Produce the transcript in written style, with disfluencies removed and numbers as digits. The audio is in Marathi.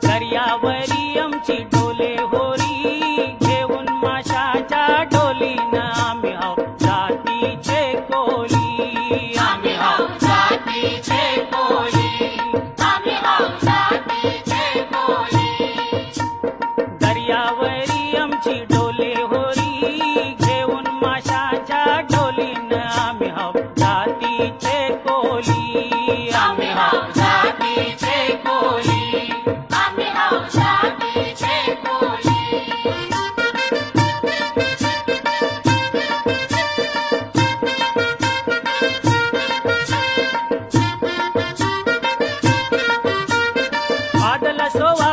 दर्यावरी आमची डोले होरी, घेऊन माशाच्या डोलीनं आम्ही हाव जातीचे कोली. आम्ही हाव जातीचे कोली, आम्ही हाव जातीचे कोली. दर्यावरी आमची डोले होरी, घेऊन माशाच्या डोलीनं आम्ही हाव जातीचे कोली. आम्ही हाव जातीचे कोली, आम्ही हाव जातीचे कोली. आदला सोवा